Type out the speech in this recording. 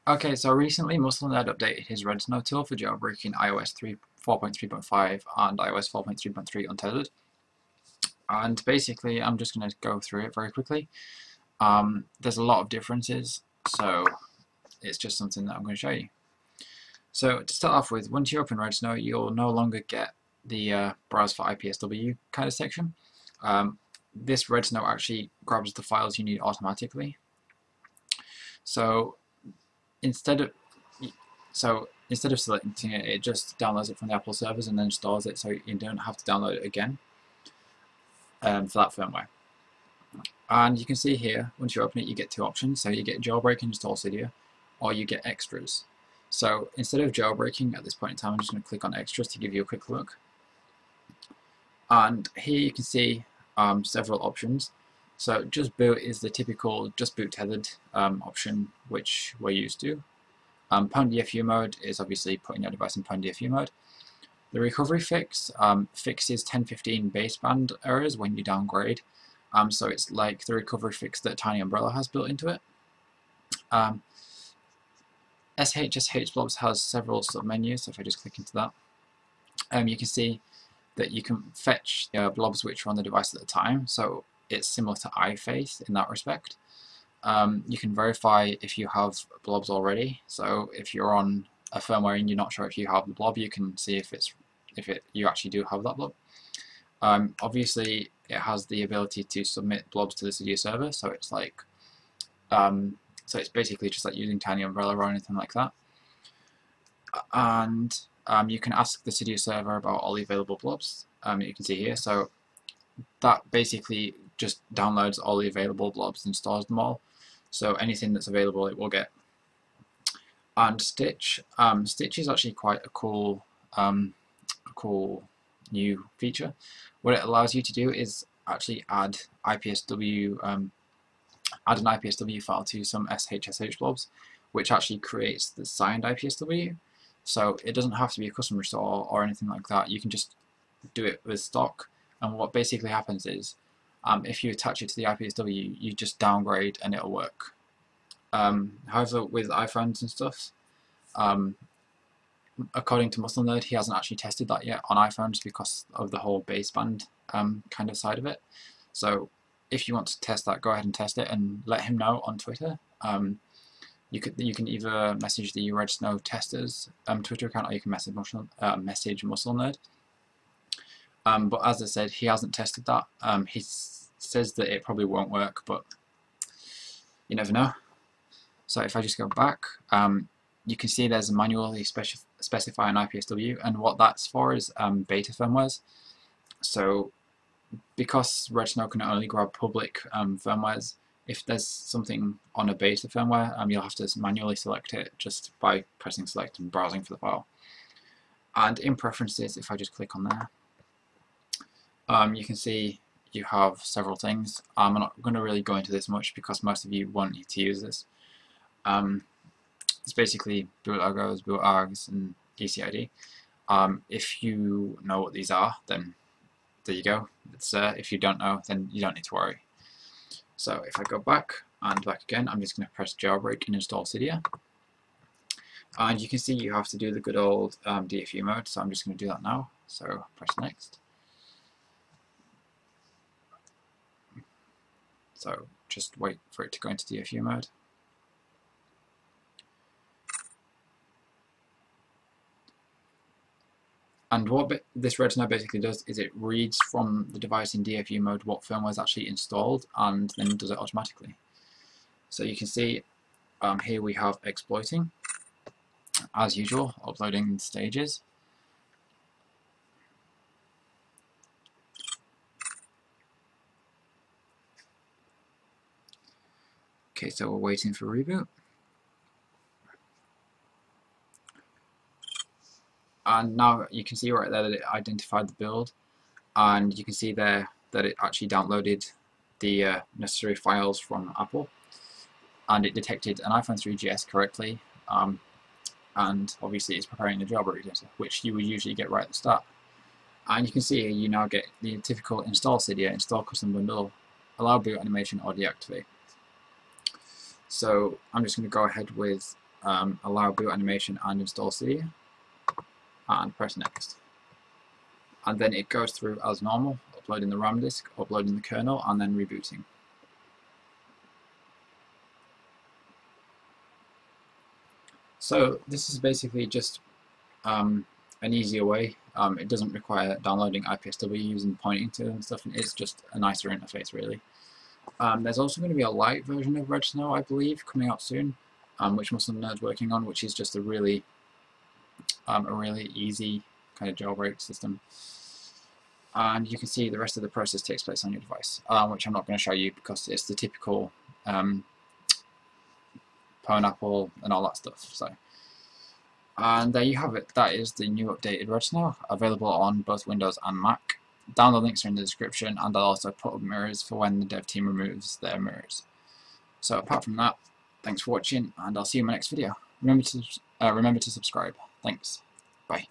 Okay, so recently Musclenerd updated his Redsnow tool for jailbreaking iOS 4.3.5 and iOS 4.3.3 untethered. And basically, I'm just going to go through it very quickly. There's a lot of differences, so it's just something that I'm going to show you. So to start off with, once you open Redsnow, you'll no longer get the browse for IPSW kind of section. This Redsnow actually grabs the files you need automatically. So instead of selecting it, it just downloads it from the Apple servers and then stores it, so you don't have to download it again for that firmware. And you can see here, once you open it, you get two options. So you get jailbreak and install Cydia, or you get extras. So instead of jailbreaking at this point in time, I'm just going to click on extras to give you a quick look. And here you can see several options. So just boot is the typical just boot tethered option, which we're used to. PwnDFU mode is obviously putting your device in PwnDFU mode. The recovery fix fixes 1015 baseband errors when you downgrade. So it's like the recovery fix that Tiny Umbrella has built into it. SHSH blobs has several submenus, so if I just click into that, you can see that you can fetch blobs which are on the device at the time, so it's similar to iFace in that respect. You can verify if you have blobs already, so if you're on a firmware and you're not sure if you have the blob, you can see if you actually do have that blob. Obviously, it has the ability to submit blobs to the Cydia server, so it's like, so it's basically just like using Tiny Umbrella or anything like that. And you can ask the Cydia server about all the available blobs. You can see here, so that basically just downloads all the available blobs and stores them all. So anything that's available, it will get. And Stitch, Stitch is actually quite a cool new feature. What it allows you to do is actually add IPSW, add an IPSW file to some SHSH blobs, which actually creates the signed IPSW. So it doesn't have to be a custom restore or anything like that. You can just do it with stock. And what basically happens is, if you attach it to the IPSW, you just downgrade and it'll work. However, with iPhones and stuff, according to Musclenerd, he hasn't actually tested that yet on iPhones because of the whole baseband kind of side of it. So if you want to test that, go ahead and test it and let him know on Twitter. You can either message the Redsnow testers Twitter account, or you can message Musclenerd. But as I said, he hasn't tested that. He says that it probably won't work, but you never know. So if I just go back, you can see there's a manually specify an IPSW, and what that's for is beta firmwares. So because Redsnow can only grab public firmwares, if there's something on a beta firmware, you'll have to manually select it just by pressing select and browsing for the file. And in preferences, if I just click on there, you can see you have several things. I'm not going to really go into this much because most of you won't need to use this. It's basically boot logos, boot args, and ECID. If you know what these are, then there you go. If you don't know, then you don't need to worry. So if I go back and back again, I'm just going to press jailbreak and install Cydia. And you can see you have to do the good old DFU mode, so I'm just going to do that now. So press next. So just wait for it to go into DFU mode. And what this Redsnow basically does is it reads from the device in DFU mode what firmware is actually installed and then does it automatically. So you can see here we have exploiting, as usual, uploading stages. Okay, so we're waiting for reboot. And now you can see right there that it identified the build, and you can see there that it actually downloaded the necessary files from Apple, and it detected an iPhone 3GS correctly, and obviously it's preparing the jailbreak data, which you would usually get right at the start. And you can see here you now get the typical install Cydia, install custom bundle, allow boot animation, or deactivate. So I'm just going to go ahead with allow boot animation and install C, and press next. And then it goes through as normal, uploading the RAM disk, uploading the kernel, and then rebooting. So this is basically just an easier way. It doesn't require downloading IPSWs and pointing to and stuff, and it's just a nicer interface, really. There's also going to be a light version of Red Snow, I believe, coming out soon, which Muslim Nerd's working on, which is just a really easy kind of jailbreak system. And you can see the rest of the process takes place on your device, which I'm not going to show you because it's the typical pineapple and all that stuff. So, and there you have it. That is the new updated Red Snow, available on both Windows and Mac. Download links are in the description, and I'll also put up mirrors for when the dev team removes their mirrors. So apart from that, thanks for watching, and I'll see you in my next video. Remember to subscribe. Thanks. Bye.